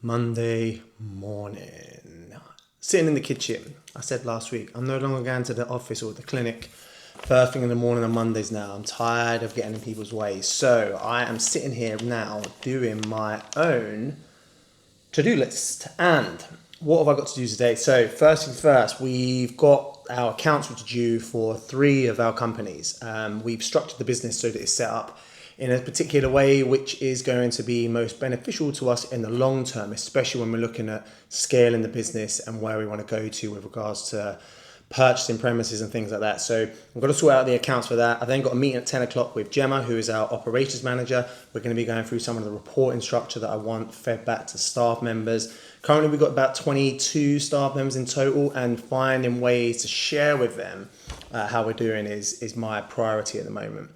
Monday morning. Sitting in the kitchen. I said last week, I'm no longer going to the office or the clinic first thing in the morning on Mondays now. I'm tired of getting in people's way. So I am sitting here now doing my own to-do list. And what have I got to do today? So first things first, we've got our accounts which are due for 3 of our companies. We've structured the business so that it's set up in a particular way which is going to be most beneficial to us in the long term, especially when we're looking at scaling the business and where we want to go to with regards to purchasing premises and things like that. So I've got to sort out the accounts for that. I then got a meeting at 10 o'clock with Gemma, who is our operations manager. We're going to be going through some of the reporting structure that I want fed back to staff members. Currently, we've got about 22 staff members in total, and finding ways to share with them how we're doing is my priority at the moment.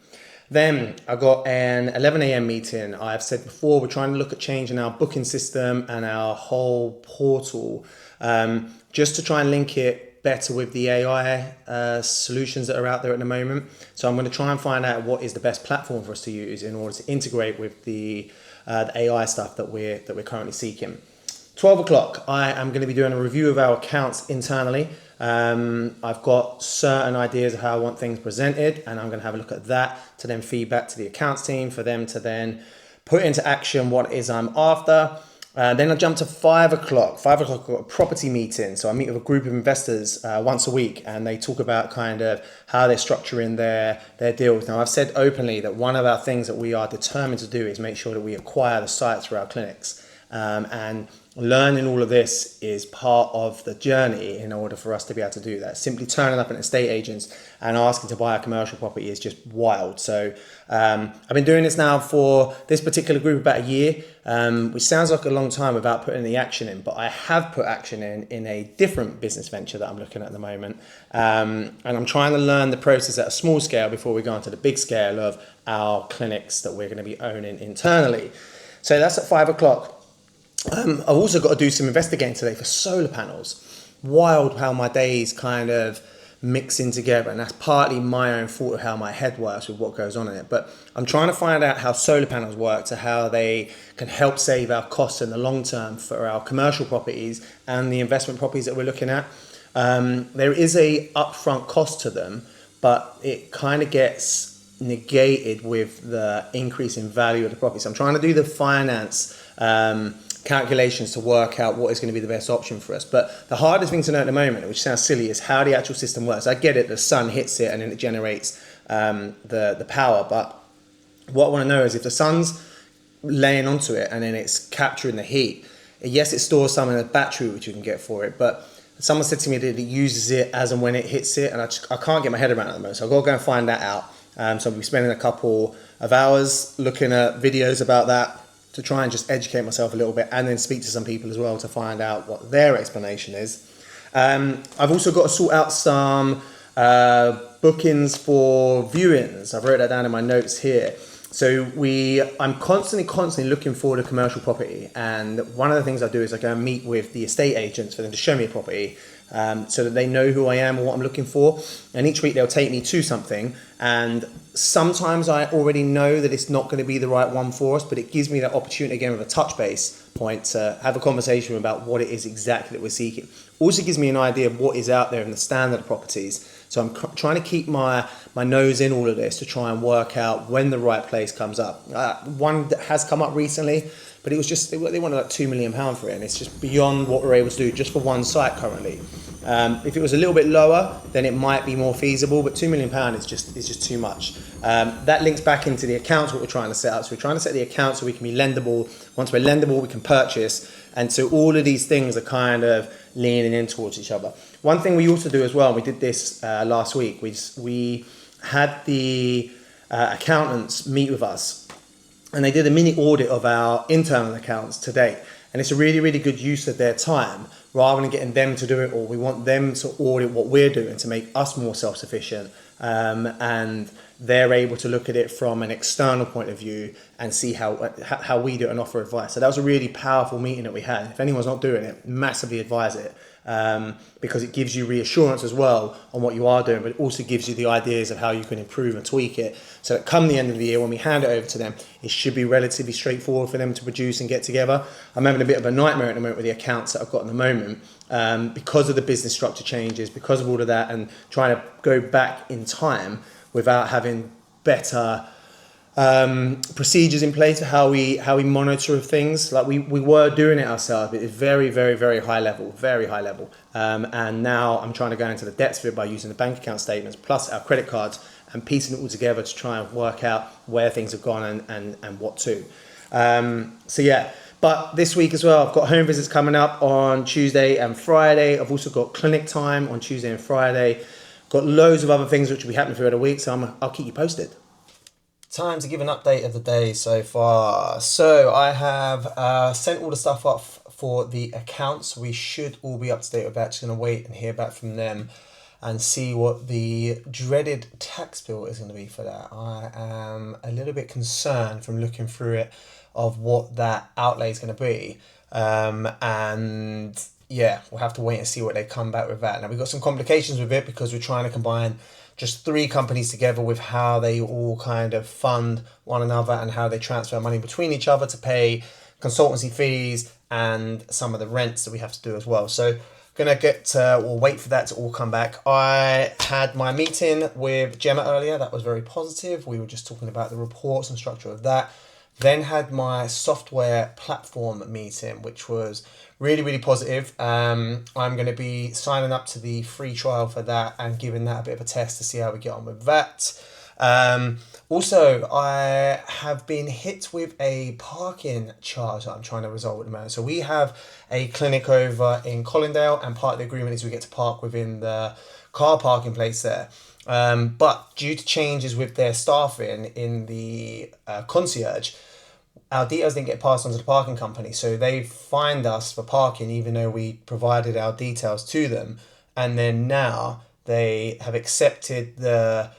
Then I got an 11 a.m. meeting. I've said before, we're trying to look at changing our booking system and our whole portal just to try and link it better with the AI solutions that are out there at the moment. So I'm going to try and find out what is the best platform for us to use in order to integrate with the AI stuff that we're currently seeking. 12 o'clock, I am going to be doing a review of our accounts internally. I've got certain ideas of how I want things presented, and I'm going to have a look at that to then feed back to the accounts team for them to then put into action what it is I'm after. Then I jump to 5 o'clock. 5 o'clock, I've got a property meeting. So I meet with a group of investors once a week, and they talk about kind of how they're structuring their deals. Now, I've said openly that one of our things that we are determined to do is make sure that we acquire the sites for our clinics. And learning all of this is part of the journey in order for us to be able to do that. Simply turning up at estate agents and asking to buy a commercial property is just wild. So I've been doing this now for this particular group about a year, which sounds like a long time without putting the action in, but I have put action in a different business venture that I'm looking at the moment. And I'm trying to learn the process at a small scale before we go into the big scale of our clinics that we're going to be owning internally. So that's at 5 o'clock. I've also got to do some investigating today for solar panels. Wild how my days kind of mix in together, and that's partly my own fault of how my head works with what goes on in it. But I'm trying to find out how solar panels work, to how they can help save our costs in the long term for our commercial properties and the investment properties that we're looking at. There is a upfront cost to them, but it kind of gets negated with the increase in value of the property. So I'm trying to do the finance calculations to work out what is going to be the best option for us. But the hardest thing to know at the moment, which sounds silly, is how the actual system works. I get it, the sun hits it and then it generates the power. But what I want to know is if the sun's laying onto it and then it's capturing the heat, yes, it stores some in a battery which you can get for it, but someone said to me that it uses it as and when it hits it, and I can't get my head around it at the moment. So I've got to go and find that out. So I'll be spending a couple of hours looking at videos about that, to try and just educate myself a little bit, and then speak to some people as well to find out what their explanation is. I've also got to sort out some bookings for viewings. I've wrote that down in my notes here. So I'm constantly looking for the commercial property, and one of the things I do is I go and meet with the estate agents for them to show me a property, so that they know who I am and what I'm looking for. And each week they'll take me to something, and sometimes I already know that it's not going to be the right one for us, but it gives me that opportunity again with a touch base point to have a conversation about what it is exactly that we're seeking. Also gives me an idea of what is out there in the standard properties. So I'm trying to keep my nose in all of this to try and work out when the right place comes up. One that has come up recently, but it was just, they wanted like £2 million for it, and it's just beyond what we're able to do just for one site currently. If it was a little bit lower, then it might be more feasible, but £2 million is just too much. That links back into the accounts, what we're trying to set up. So we're trying to set the account so we can be lendable. Once we're lendable, we can purchase. And so all of these things are kind of leaning in towards each other. One thing we also do as well, and we did this last week, we had the accountants meet with us, and they did a mini audit of our internal accounts to date. And it's a really, really good use of their time, rather than getting them to do it all. We want them to audit what we're doing to make us more self-sufficient and they're able to look at it from an external point of view and see how we do it and offer advice. So that was a really powerful meeting that we had. If anyone's not doing it, massively advise it, because it gives you reassurance as well on what you are doing, but it also gives you the ideas of how you can improve and tweak it, so that come the end of the year when we hand it over to them, it should be relatively straightforward for them to produce and get together. I'm having a bit of a nightmare at the moment with the accounts that I've got at the moment, because of the business structure changes, because of all of that, and trying to go back in time without having better procedures in place for how we monitor things. Like we were doing it ourselves, but it's very, very, very high level. And now I'm trying to go into the depths of it by using the bank account statements plus our credit cards and piecing it all together to try and work out where things have gone and what to. So yeah. But this week as well, I've got home visits coming up on Tuesday and Friday. I've also got clinic time on Tuesday and Friday. Got loads of other things which will be happening throughout the week, so I'll keep you posted. Time to give an update of the day so far. So I have sent all the stuff off for the accounts. We should all be up to date with that. Just going to wait and hear back from them and see what the dreaded tax bill is going to be for that. I am a little bit concerned from looking through it of what that outlay is going to be. And yeah, we'll have to wait and see what they come back with that. Now, we've got some complications with it because we're trying to combine just 3 companies together with how they all kind of fund one another and how they transfer money between each other to pay consultancy fees and some of the rents that we have to do as well. So we'll wait for that to all come back. I had my meeting with Gemma earlier. That was very positive. We were just talking about the reports and structure of that. Then had my software platform meeting, which was really, really positive. I'm going to be signing up to the free trial for that and giving that a bit of a test to see how we get on with that. Also, I have been hit with a parking charge that I'm trying to resolve at the moment. So we have a clinic over in Colindale, and part of the agreement is we get to park within the car parking place there. But due to changes with their staffing in the concierge, our details didn't get passed on to the parking company, so they fined us for parking even though we provided our details to them. And then now they have accepted the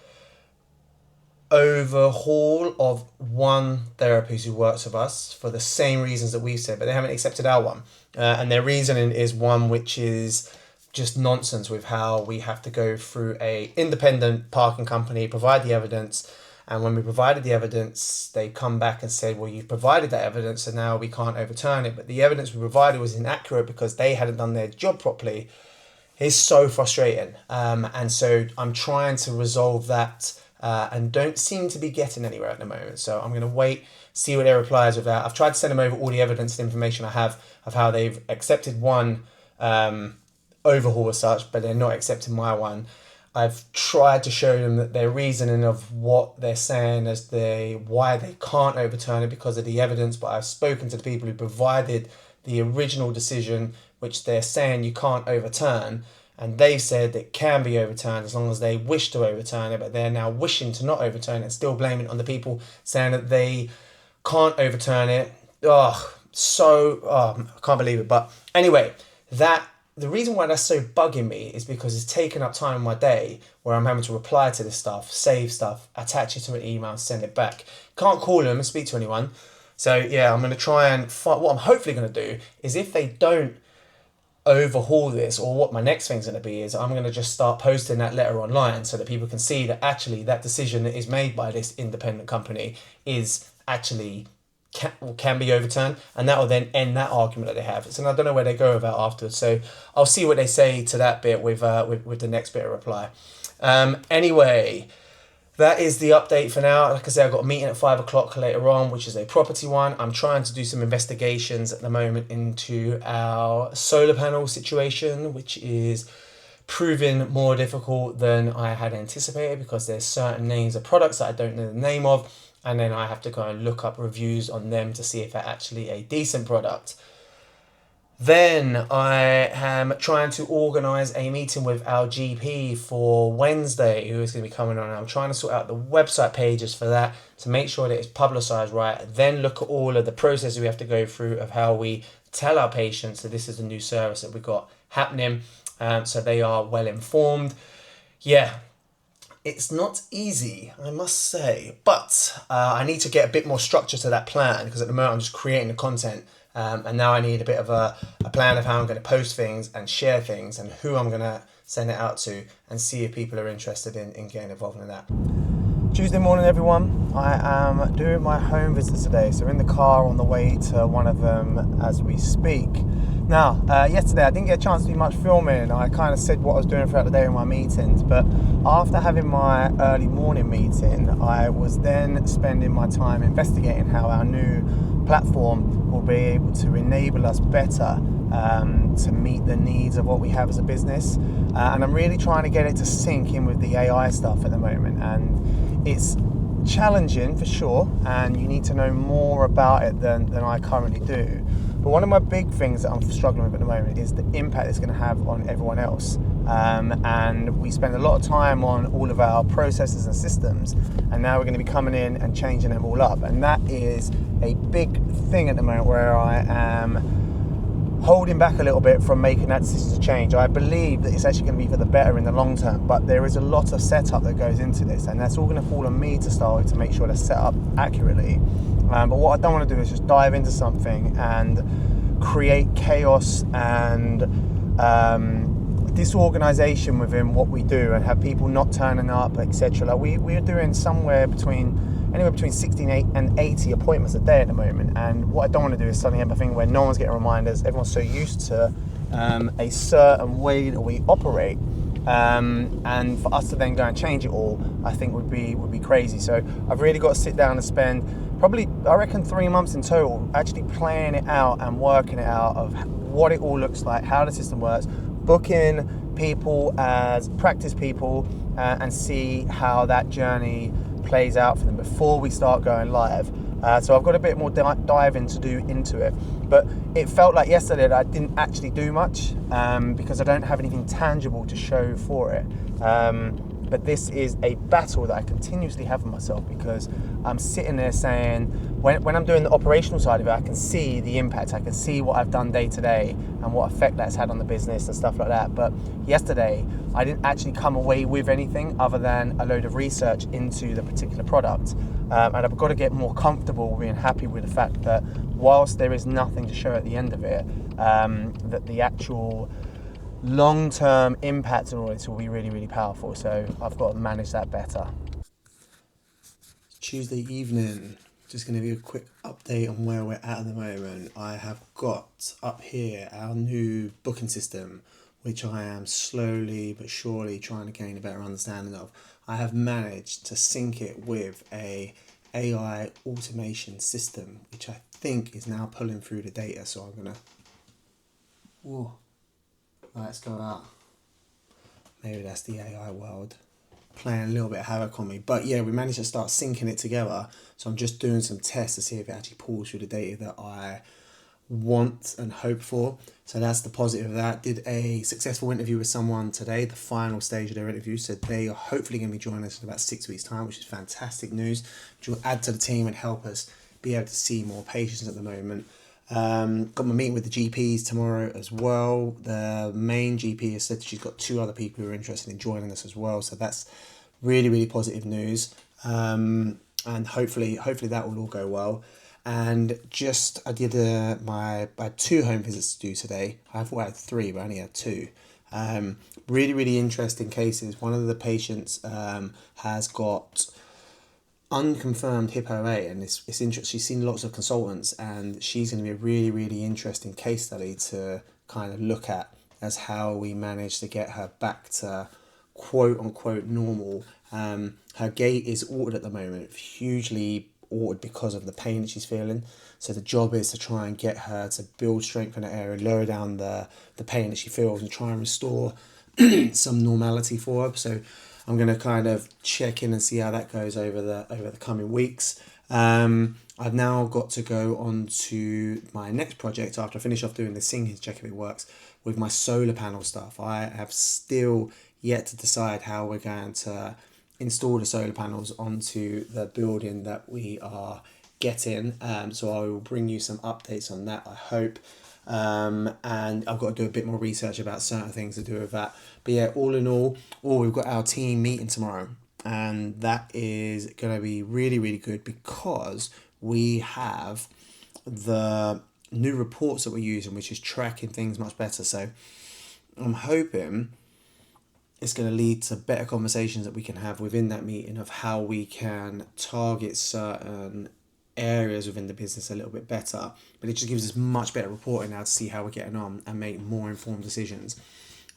overhaul of one therapist who works with us for the same reasons that we've said, but they haven't accepted our one. And their reasoning is one which is just nonsense with how we have to go through a independent parking company, provide the evidence, and when we provided the evidence, they come back and said, well, you've provided that evidence, so now we can't overturn it. But the evidence we provided was inaccurate because they hadn't done their job properly. It's so frustrating. And so I'm trying to resolve that and don't seem to be getting anywhere at the moment. So I'm going to wait, see what their replies with that. I've tried to send them over all the evidence and information I have of how they've accepted one overhaul as such, but they're not accepting my one. I've tried to show them that their reasoning of what they're saying as why they can't overturn it because of the evidence, but I've spoken to the people who provided the original decision, which they're saying you can't overturn, and they've said it can be overturned as long as they wish to overturn it, but they're now wishing to not overturn it and still blaming it on the people saying that they can't overturn it. I can't believe it. But anyway, the reason why that's so bugging me is because it's taken up time in my day where I'm having to reply to this stuff, save stuff, attach it to an email, send it back. Can't call them and speak to anyone. So yeah, I'm going to try and what I'm hopefully going to do is if they don't overhaul this, or what my next thing's going to be is I'm going to just start posting that letter online so that people can see that actually that decision that is made by this independent company is actually can be overturned, and that will then end that argument that they have. So I don't know where they go with that afterwards. So I'll see what they say to that bit with the next bit of reply. Anyway, that is the update for now. Like I said, I've got a meeting at 5:00 later on, which is a property one. I'm trying to do some investigations at the moment into our solar panel situation, which is proving more difficult than I had anticipated because there's certain names of products that I don't know the name of. And then I have to go and look up reviews on them to see if they're actually a decent product. Then I am trying to organise a meeting with our GP for Wednesday, who is going to be coming on. I'm trying to sort out the website pages for that to make sure that it's publicised right. Then look at all of the processes we have to go through of how we tell our patients that this is a new service that we've got happening, so they are well informed. Yeah. It's not easy, I must say, but I need to get a bit more structure to that plan because at the moment I'm just creating the content, and now I need a bit of a plan of how I'm going to post things and share things and who I'm going to send it out to and see if people are interested in getting involved in that. Tuesday morning, everyone. I am doing my home visit today, so in the car on the way to one of them as we speak. Now, yesterday I didn't get a chance to do much filming. I kind of said what I was doing throughout the day in my meetings, but after having my early morning meeting, I was then spending my time investigating how our new platform will be able to enable us better to meet the needs of what we have as a business. And I'm really trying to get it to sync in with the AI stuff at the moment. And it's challenging for sure, and you need to know more about it than I currently do. But one of my big things that I'm struggling with at the moment is the impact it's going to have on everyone else. And we spend a lot of time on all of our processes and systems, and now we're going to be coming in and changing them all up. And that is a big thing at the moment where I am holding back a little bit from making that decision to change. I believe that it's actually going to be for the better in the long term, but there is a lot of setup that goes into this, and that's all going to fall on me to start with to make sure they're set up accurately. But what I don't want to do is just dive into something and create chaos and disorganization within what we do and have people not turning up, etc. Like we're doing anywhere between 60 and 80 appointments a day at the moment, and what I don't want to do is suddenly have a thing where no one's getting reminders, everyone's so used to a certain way that we operate, and for us to then go and change it all, I think would be crazy. So I've really got to sit down and spend probably, I reckon, 3 months in total actually playing it out and working it out of what it all looks like, how the system works, booking people as practice people, and see how that journey plays out for them before we start going live. So I've got a bit more diving to do into it, but it felt like yesterday that I didn't actually do much because I don't have anything tangible to show for it. But this is a battle that I continuously have with myself, because I'm sitting there saying, when I'm doing the operational side of it, I can see the impact, I can see what I've done day to day and what effect that's had on the business and stuff like that. But yesterday, I didn't actually come away with anything other than a load of research into the particular product. And I've got to get more comfortable being happy with the fact that whilst there is nothing to show at the end of it, that the actual long-term impact on all this will be really, really powerful. So I've got to manage that better. Tuesday evening, just going to give you a quick update on where we're at the moment. I have got up here our new booking system, which I am slowly but surely trying to gain a better understanding of. I have managed to sync it with a AI automation system, which I think is now pulling through the data. So I'm going to... Whoa. Let's go out. Maybe that's the AI world playing a little bit of havoc on me. But yeah, we managed to start syncing it together. So I'm just doing some tests to see if it actually pulls through the data that I want and hope for. So that's the positive of that. Did a successful interview with someone today, the final stage of their interview. So they are hopefully going to be joining us in about 6 weeks' time, which is fantastic news, which will add to the team and help us be able to see more patients at the moment. Got my meeting with the GPs tomorrow as well. The main GP has said she's got 2 other people who are interested in joining us as well. So that's really, really positive news. And hopefully that will all go well. And just, I did I had 2 home visits to do today. I thought I had 3, but I only had 2. Really, really interesting cases. One of the patients has got unconfirmed hip OA, and it's interesting. She's seen lots of consultants, and she's going to be a really, really interesting case study to kind of look at as how we manage to get her back to quote unquote normal. Her gait is altered at the moment, hugely altered because of the pain that she's feeling. So the job is to try and get her to build strength in the area, lower down the pain that she feels, and try and restore some normality for her. So I'm going to kind of check in and see how that goes over the coming weeks. I've now got to go on to my next project after I finish off doing the singing, check if it works, with my solar panel stuff. I have still yet to decide how we're going to install the solar panels onto the building that we are getting. So I will bring you some updates on that, I hope. And I've got to do a bit more research about certain things to do with that. But yeah, all in all, we've got our team meeting tomorrow. And that is going to be really, really good because we have the new reports that we're using, which is tracking things much better. So I'm hoping it's going to lead to better conversations that we can have within that meeting of how we can target certain areas within the business a little bit better. But it just gives us much better reporting now to see how we're getting on and make more informed decisions.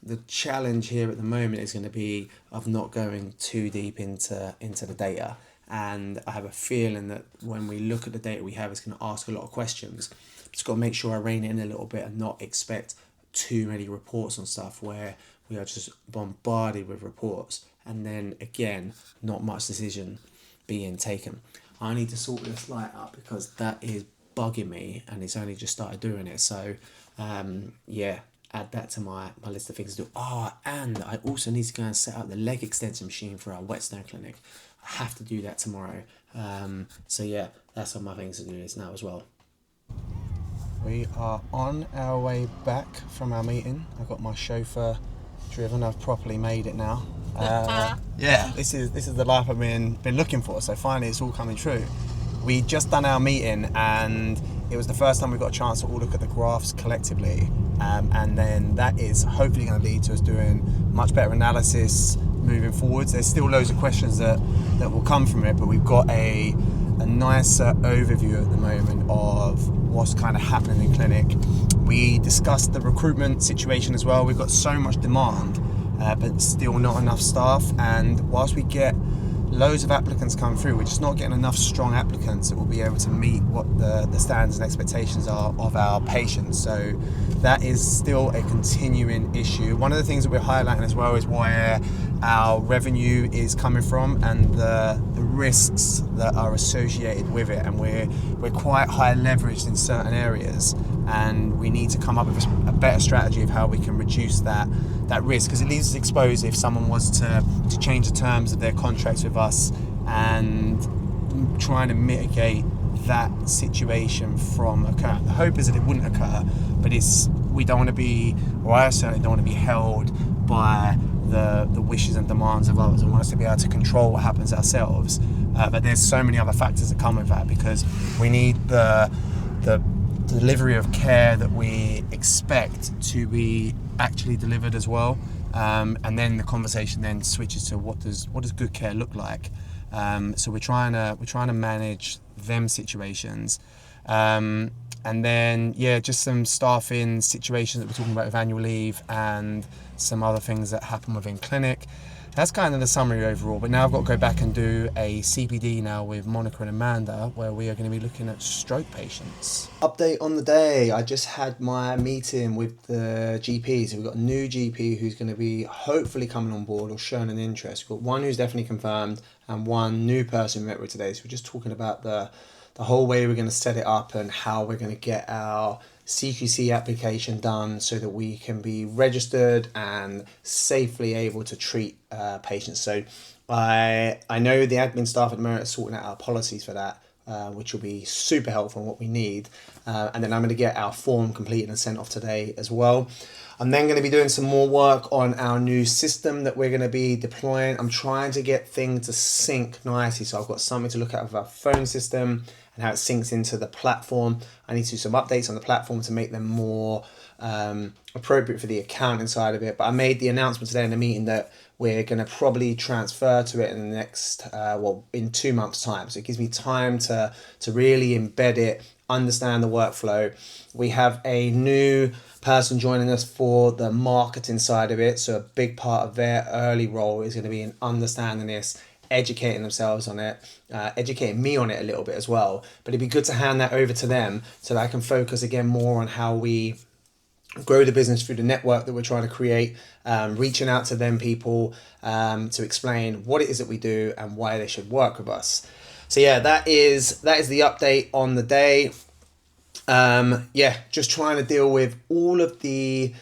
The challenge here at the moment is going to be of not going too deep into the data. And I have a feeling that when we look at the data we have, it's going to ask a lot of questions. Just got to make sure I rein it in a little bit and not expect too many reports on stuff where we are just bombarded with reports and then again not much decision being taken. I need to sort this light up because that is bugging me and it's only just started doing it. So add that to my list of things to do. And I also need to go and set up the leg extension machine for our whetstone clinic. I have to do that tomorrow. That's on my things to do this now as well. We are on our way back from our meeting. I've got my chauffeur driven. I've properly made it now. This is the life I've been looking for. So finally it's all coming true. We just done our meeting and it was the first time we got a chance to all look at the graphs collectively. And then that is hopefully going to lead to us doing much better analysis moving forwards. There's still loads of questions that will come from it, but we've got a nicer overview at the moment of what's kind of happening in clinic. We discussed the recruitment situation as well. We've got so much demand, but still not enough staff. And whilst we get loads of applicants come through, we're just not getting enough strong applicants that will be able to meet what the standards and expectations are of our patients. So that is still a continuing issue. One of the things that we're highlighting as well is where our revenue is coming from and the risks that are associated with it. And we're quite high leveraged in certain areas, and we need to come up with a better strategy of how we can reduce that risk, because it leaves us exposed if someone was to change the terms of their contracts with us, and trying to mitigate that situation from occurring. The hope is that it wouldn't occur, but we don't want to be, or I certainly don't want to be held by the wishes and demands of others. We want us to be able to control what happens ourselves, but there's so many other factors that come with that, because we need the delivery of care that we expect to be actually delivered as well, and then the conversation then switches to what does good care look like. So we're trying to manage them situations, and then just some staffing situations that we're talking about with annual leave and some other things that happen within clinic. That's kind of the summary overall, but now I've got to go back and do a CPD now with Monica and Amanda, where we are going to be looking at stroke patients. Update on the day. I just had my meeting with the GP. So we've got a new GP who's going to be hopefully coming on board or showing an interest. We've got one who's definitely confirmed and one new person we met with today. So we're just talking about the whole way we're going to set it up and how we're going to get our CQC application done so that we can be registered and safely able to treat patients. So I know the admin staff at the moment are sorting out our policies for that, which will be super helpful and what we need. And then I'm going to get our form completed and sent off today as well. I'm then going to be doing some more work on our new system that we're going to be deploying. I'm trying to get things to sync nicely. So I've got something to look at with our phone system and how it syncs into the platform. I need to do some updates on the platform to make them more appropriate for the accounting side of it. But I made the announcement today in the meeting that we're going to probably transfer to it in the next, in 2 months' time. So it gives me time to really embed it, understand the workflow. We have a new person joining us for the marketing side of it. So a big part of their early role is going to be in understanding this, educating themselves on it, educating me on it a little bit as well. But it'd be good to hand that over to them so that I can focus again more on how we grow the business through the network that we're trying to create, reaching out to them people to explain what it is that we do and why they should work with us. So that is the update on the day. Just trying to deal with all of the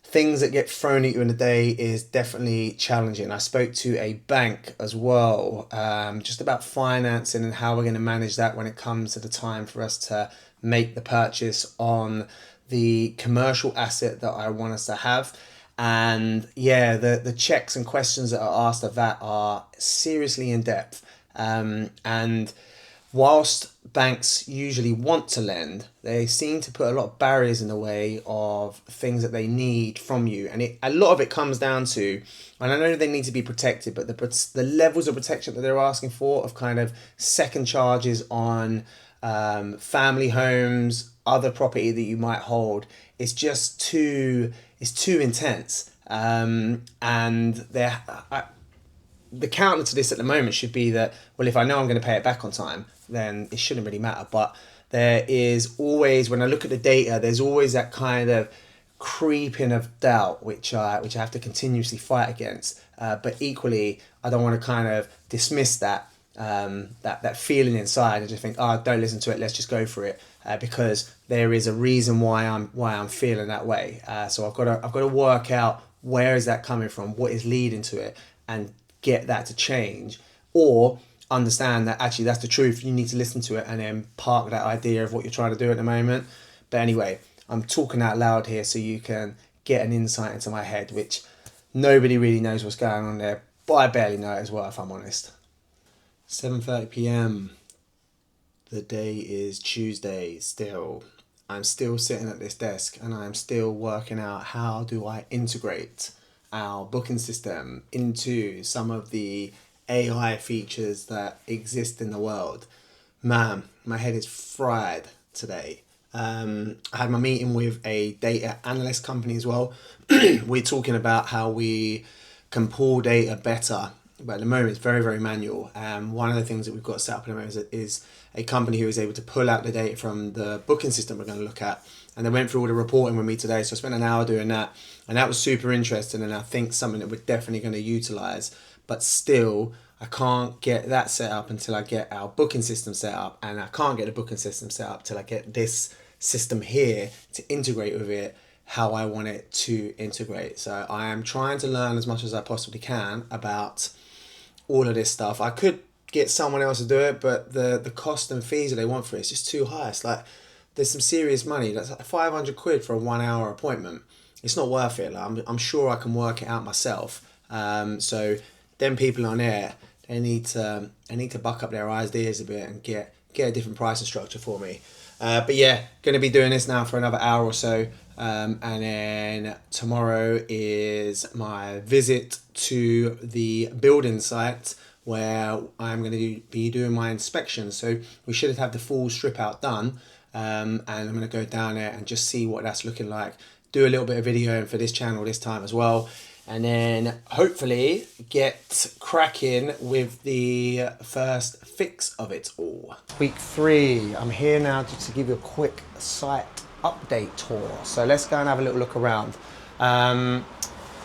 things that get thrown at you in a day is definitely challenging. I spoke to a bank as well, just about financing and how we're going to manage that when it comes to the time for us to make the purchase on the commercial asset that I want us to have. And yeah, the checks and questions that are asked of that are seriously in depth. And whilst banks usually want to lend, they seem to put a lot of barriers in the way of things that they need from you. And a lot of it comes down to, and I know they need to be protected, but the levels of protection that they're asking for of kind of second charges on family homes, other property that you might hold, it's too intense. And the counter to this at the moment should be that, well, if I know I'm going to pay it back on time, then it shouldn't really matter. But there is always, when I look at the data, there's always that kind of creeping of doubt, which I have to continuously fight against. But equally, I don't want to kind of dismiss that that feeling inside and just think, oh, don't listen to it, let's just go for it, because there is a reason why I'm feeling that way. So I've got to work out where is that coming from, what is leading to it, and get that to change, or understand that actually that's the truth. You need to listen to it and then park that idea of what you're trying to do at the moment. But anyway, I'm talking out loud here so you can get an insight into my head, which nobody really knows what's going on there, but I barely know it as well, if I'm honest. 7:30 p.m. The day is Tuesday still. I'm still sitting at this desk and I'm still working out how do I integrate our booking system into some of the AI features that exist in the world. Man, my head is fried today. I had my meeting with a data analyst company as well. We're talking about how we can pull data better, but at the moment it's very, very manual. One of the things that we've got set up at the moment is a company who is able to pull out the data from the booking system we're going to look at. And they went through all the reporting with me today, so I spent an hour doing that. And that was super interesting, and I think something that we're definitely going to utilise. But still, I can't get that set up until I get our booking system set up. And I can't get the booking system set up till I get this system here to integrate with it how I want it to integrate. So I am trying to learn as much as I possibly can about all of this stuff. I could get someone else to do it, but the cost and fees that they want for it is just too high. It's like, there's some serious money. That's like 500 quid for a 1 hour appointment. It's not worth it. Like, I'm sure I can work it out myself. So them people on air, they need to buck up their ideas a bit and get a different pricing structure for me. But yeah, going to be doing this now for another hour or so. And then tomorrow is my visit to the building site where I'm going to be doing my inspection. So we should have the full strip out done. And I'm going to go down there and just see what that's looking like. Do a little bit of video for this channel this time as well. And then hopefully get cracking with the first fix of it all. Week 3, I'm here now just to give you a quick site update tour. So let's go and have a little look around.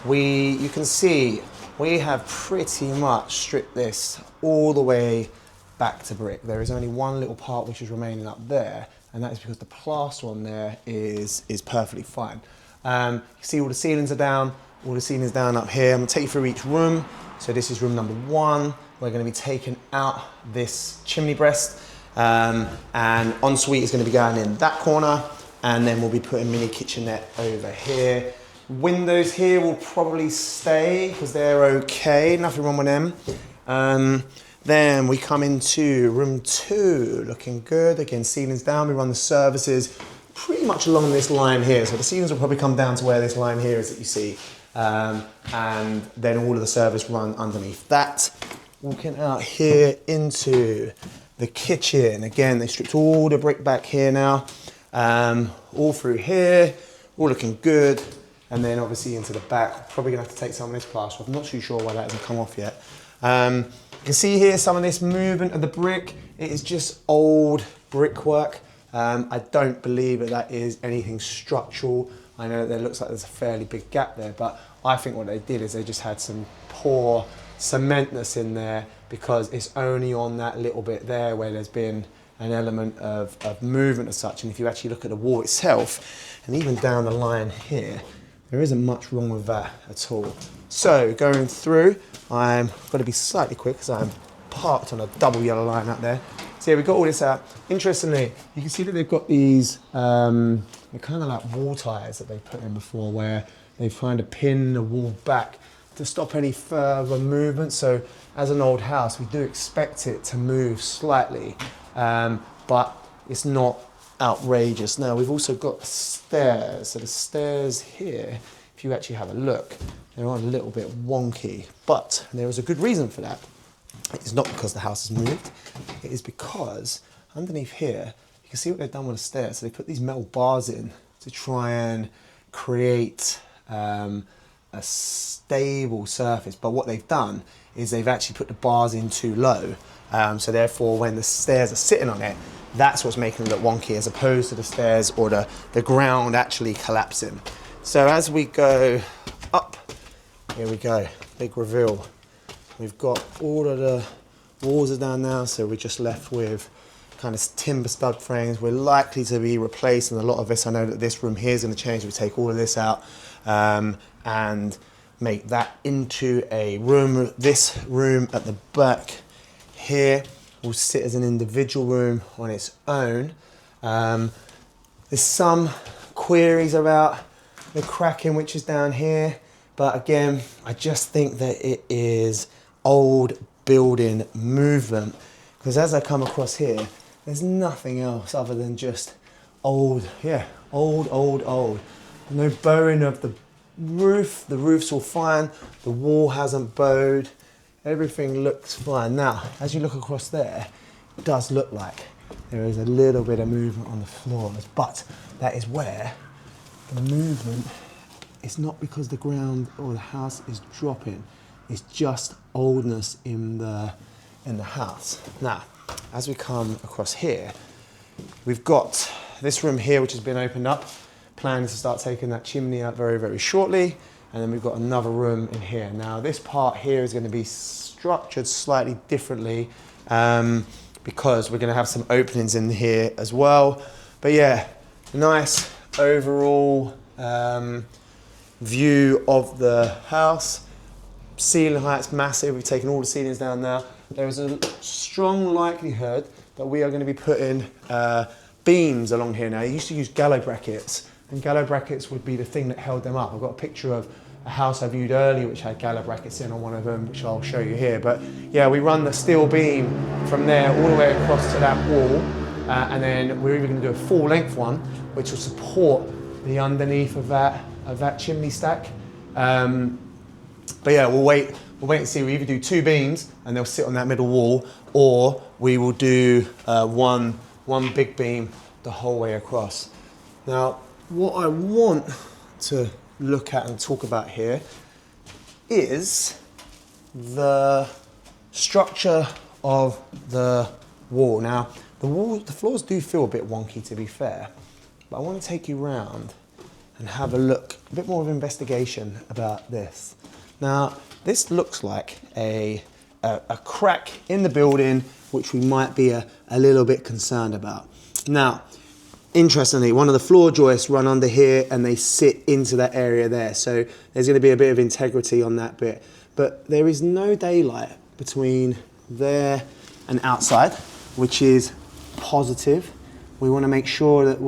You can see we have pretty much stripped this all the way back to brick. There is only one little part which is remaining up there, and that is because the plaster on there is perfectly fine. You can see all the ceilings are down, all the ceilings down up here. I'm gonna take you through each room. So this is room number 1. We're gonna be taking out this chimney breast, and ensuite is gonna be going in that corner, and then we'll be putting mini kitchenette over here. Windows here will probably stay because they're okay, nothing wrong with them. Then we come into room 2, looking good. Again, ceilings down. We run the services pretty much along this line here. So the ceilings will probably come down to where this line here is that you see. And then all of the service run underneath that. Walking out here into the kitchen. Again, they stripped all the brick back here now. All through here, all looking good. And then obviously into the back. Probably gonna have to take some of this plaster off. I'm not too sure why that hasn't come off yet. You can see here some of this movement of the brick. It is just old brickwork. I don't believe that is anything structural. I know that there looks like there's a fairly big gap there, but I think what they did is they just had some poor cementness in there because it's only on that little bit there where there's been an element of movement as such. And if you actually look at the wall itself, and even down the line here, there isn't much wrong with that at all. So going through, I'm going to be slightly quick because I'm parked on a double yellow line out there. So yeah, we've got all this out. Interestingly, you can see that they've got these, they're kind of like wall ties that they put in before, where they've tried to pin the wall back to stop any further movement. So as an old house, we do expect it to move slightly, but it's not outrageous. Now we've also got stairs. So the stairs here, if you actually have a look, they're a little bit wonky, but there is a good reason for that. It's not because the house has moved, it is because underneath here, you can see what they've done with the stairs. So they put these metal bars in to try and create a stable surface, but what they've done is they've actually put the bars in too low, so therefore when the stairs are sitting on it, that's what's making it look wonky, as opposed to the stairs or the ground actually collapsing. So as we go up, here we go, big reveal. We've got all of the walls are down now, so we're just left with kind of timber stud frames. We're likely to be replacing a lot of this. I know that this room here is going to change. We take all of this out and make that into a room. This room at the back here will sit as an individual room on its own. There's some queries about the cracking, which is down here, but again, I just think that it is old building movement, because as I come across here, there's nothing else other than just old, yeah, old. No bowing of the roof. The roof's all fine. The wall hasn't bowed. Everything looks fine. Now, as you look across there, it does look like there is a little bit of movement on the floors, but that is where the movement is not because the ground or the house is dropping. It's just oldness in the house. Now, as we come across here, we've got this room here which has been opened up. Planning to start taking that chimney out very, very shortly. And then we've got another room in here. Now this part here is going to be structured slightly differently because we're going to have some openings in here as well. But yeah, nice overall view of the house. Ceiling height's massive. We've taken all the ceilings down now. There is a strong likelihood that we are going to be putting beams along here now. I used to use gallows brackets, and gallows brackets would be the thing that held them up. I've got a picture of a house I viewed earlier which had gallows brackets in on one of them, which I'll show you here. But yeah, we run the steel beam from there all the way across to that wall, and then we're even going to do a full length one which will support the underneath of that chimney stack. But yeah, we'll wait and see. We either do two beams and they'll sit on that middle wall, or we will do one big beam the whole way across. Now, what I want to look at and talk about here is the structure of the wall. Now, the floors do feel a bit wonky, to be fair, but I want to take you round and have a look, a bit more of investigation about this. Now, this looks like a crack in the building, which we might be a little bit concerned about. Now, interestingly, one of the floor joists run under here and they sit into that area there. So there's going to be a bit of integrity on that bit. But there is no daylight between there and outside, which is positive. We want to make sure that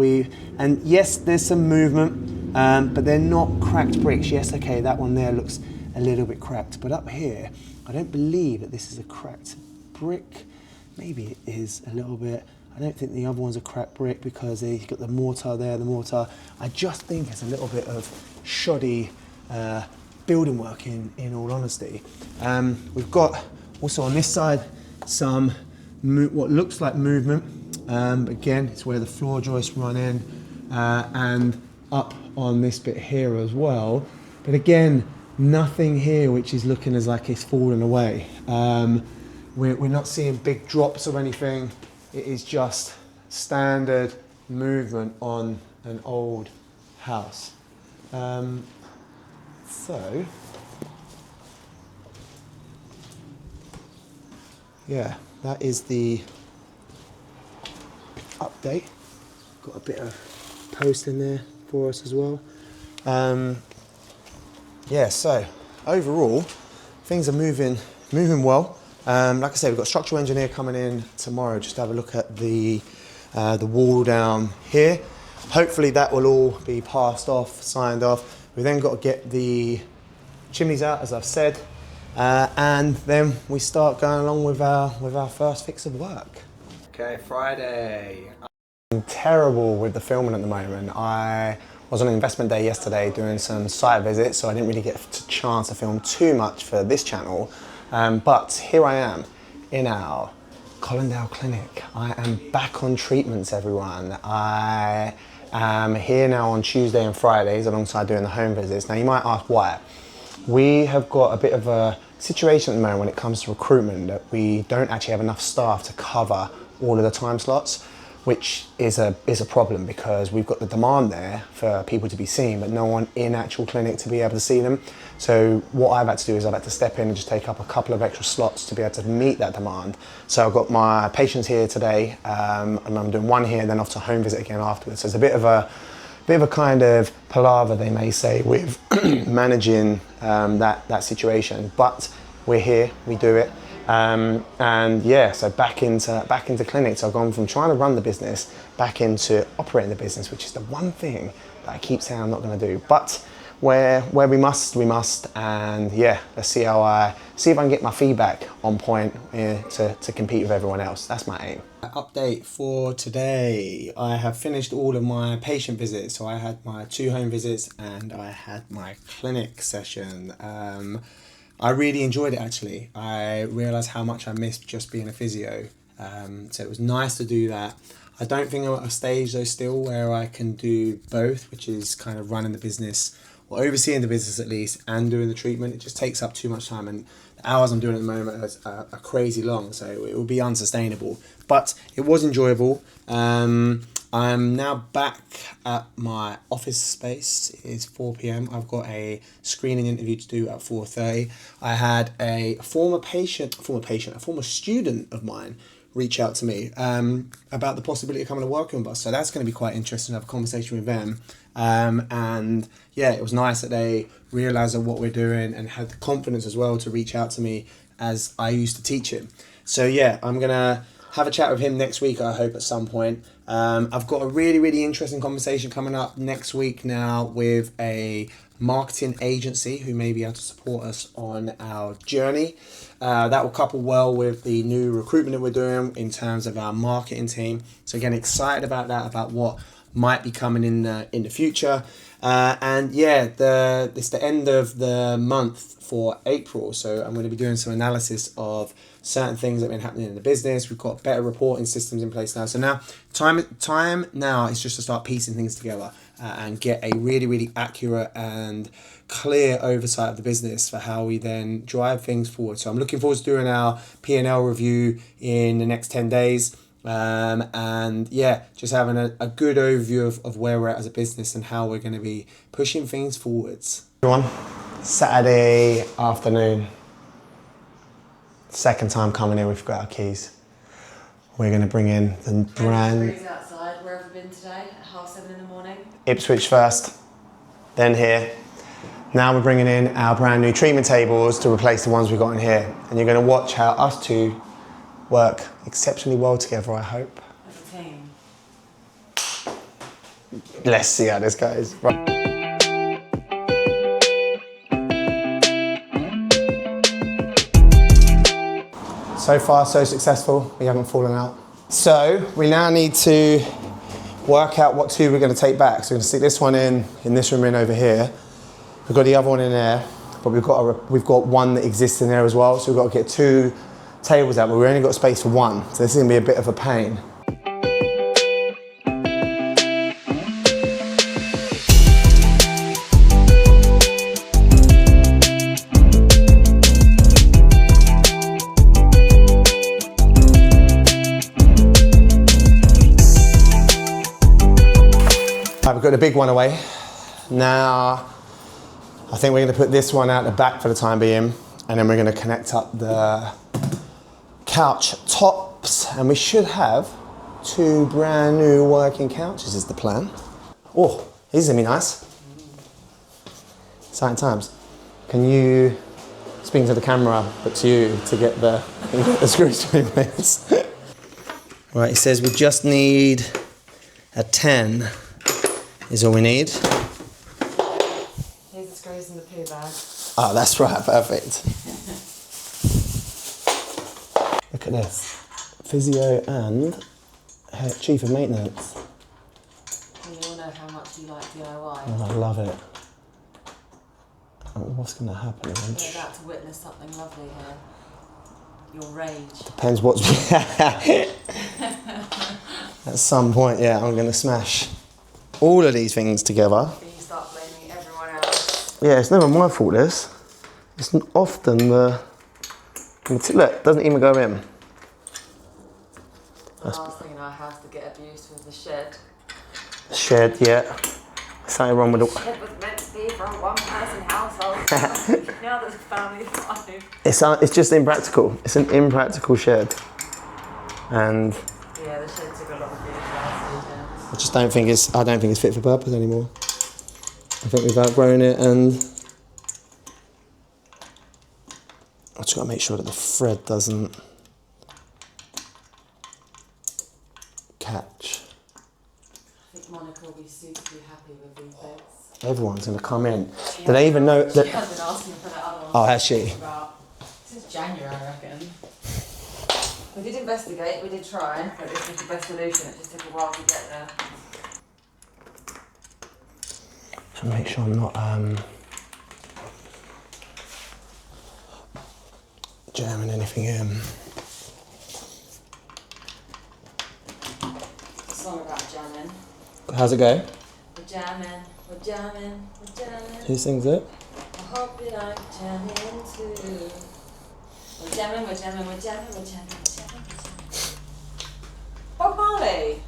and yes, there's some movement, but they're not cracked bricks. Yes, okay, that one there looks a little bit cracked, but up here, I don't believe that this is a cracked brick. Maybe it is a little bit. I don't think the other one's a cracked brick because you've got the mortar there, the mortar. I just think it's a little bit of shoddy building work in all honesty. We've got also on this side some what looks like movement. Again, it's where the floor joists run in, and up on this bit here as well. But again, nothing here which is looking as like it's fallen away. We're not seeing big drops or anything. It is just standard movement on an old house. So, yeah, that is the update. Got a bit of post in there for us as well. Yeah, so overall, things are moving well. Like I said, we've got a structural engineer coming in tomorrow just to have a look at the wall down here. Hopefully that will all be passed off, signed off. We then got to get the chimneys out, as I've said, and then we start going along with our first fix of work. Okay, Friday. I'm terrible with the filming at the moment. I was on an investment day yesterday doing some site visits, so I didn't really get a chance to film too much for this channel. But here I am in our Colindale clinic. I am back on treatments, everyone. I am here now on Tuesday and Fridays alongside doing the home visits. Now you might ask why. We have got a bit of a situation at the moment when it comes to recruitment that we don't actually have enough staff to cover all of the time slots, which is a problem because we've got the demand there for people to be seen, but no one in actual clinic to be able to see them. So what I've had to do is I've had to step in and just take up a couple of extra slots to be able to meet that demand. So I've got my patients here today, and I'm doing one here and then off to home visit again afterwards. So it's a bit of a kind of palaver, they may say, with managing that situation. But we're here, we do it. And yeah, so back into clinics. I've gone from trying to run the business back into operating the business, which is the one thing that I keep saying I'm not going to do. But where we must, and yeah, let's see if I can get my feedback on point to compete with everyone else. That's my aim. Update for today. I have finished all of my patient visits. So I had my 2 home visits and I had my clinic session. I really enjoyed it actually. I realised how much I missed just being a physio. So it was nice to do that. I don't think I'm at a stage though still where I can do both, which is kind of running the business or overseeing the business at least and doing the treatment. It just takes up too much time, and the hours I'm doing at the moment are crazy long, so it will be unsustainable. But it was enjoyable. I'm now back at my office space. It is 4 p.m. I've got a screening interview to do at 4:30. I had a former student of mine reach out to me about the possibility of coming to work with us. So that's going to be quite interesting to have a conversation with them. And yeah, it was nice that they realised what we're doing and had the confidence as well to reach out to me as I used to teach him. So yeah, I'm going to have a chat with him next week, I hope, at some point. I've got a really, really interesting conversation coming up next week now with a marketing agency who may be able to support us on our journey. That will couple well with the new recruitment that we're doing in terms of our marketing team. So again, excited about that, about what might be coming in the future. And yeah, it's the end of the month for April, so I'm going to be doing some analysis of certain things that have been happening in the business. We've got better reporting systems in place now. So now, time now is just to start piecing things together and get a really, really accurate and clear oversight of the business for how we then drive things forward. So I'm looking forward to doing our P&L review in the next 10 days. And yeah, just having a good overview of where we're at as a business and how we're going to be pushing things forwards. Everyone, Saturday afternoon, second time coming in, we've got our keys. We're going to bring in the brand... outside. Where have we been today? At 7:30 in the morning? Ipswich first, then here. Now we're bringing in our brand new treatment tables to replace the ones we've got in here. And you're going to watch how us two work exceptionally well together, I hope. As a team. Let's see how this goes. Right. So far, so successful. We haven't fallen out. So we now need to work out what 2 we're going to take back. So we're going to stick this one in this room over here. We've got the other one in there, but we've got one that exists in there as well. So we've got to get 2 tables out, but we've only got space for 1. So this is going to be a bit of a pain. We've got the big one away. Now, I think we're going to put this one out the back for the time being, and then we're going to connect up the couch tops, and we should have 2 brand new working couches is the plan. Oh, these are going to be nice. Exciting times. Can you speaking to the camera, but to you to get the screws to in place. Right, he says we just need a 10 is all we need. Here's the screws in the poo bag. Oh, that's right, perfect. Look at this. Physio and chief of maintenance. And you all know how much you like DIY. Oh, I love it. Oh, what's going to happen? You're about to witness something lovely here. Your rage. Depends what's... At some point, yeah, I'm going to smash all of these things together. Then you start blaming everyone else. Yeah, it's never my fault, this. It's often the... Look, it doesn't even go in. The last thing in our house to get abused was the shed. Shed, yeah. Something wrong with The it. shed was meant to be for a one-person household. Now there's a family of 5. It's just impractical. It's an impractical shed. And Yeah, the shed took a lot of being last I just don't think it's fit for purpose anymore. I think we've outgrown it, and I just got to make sure that the thread doesn't catch. I think Monica will be suitably happy with these bits. Everyone's going to come in. Do they even know that? She has been asking for that other one. Oh, has she? Since January, I reckon. We did investigate, we did try, but this was the best solution. It just took a while to get there. So make sure I'm not jamming anything in. It's a song about jamming. How's it go? We're jamming, we're jamming, we're jamming. Who sings it? I hope you like jamming too. We're jamming, we're jamming, we're jamming, we're jamming, we're jamming, we're jamming. Bob Marley!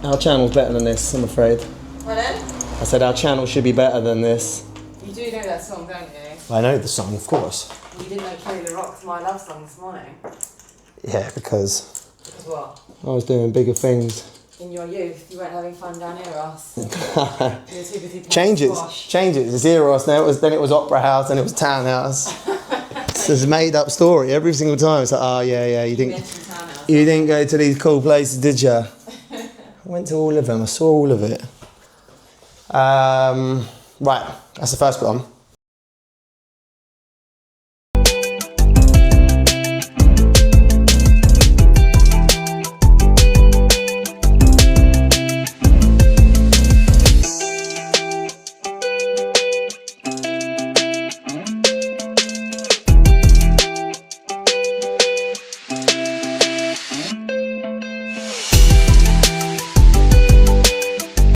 Our channel's better than this, I'm afraid. Pardon? I said our channel should be better than this. You do know that song, don't you? I know the song, of course. You didn't know Kelly the Rock's My Love Song this morning. Yeah, because Because what? I was doing bigger things. In your youth, you weren't having fun down here, us. You were too busy playing Changes. squash. It's Eros now. Then it was Opera House, then it was Townhouse. It's a made up story every single time. It's like, oh yeah, you didn't go to these cool places, did you? I went to all of them. I saw all of it. Right, that's the first one.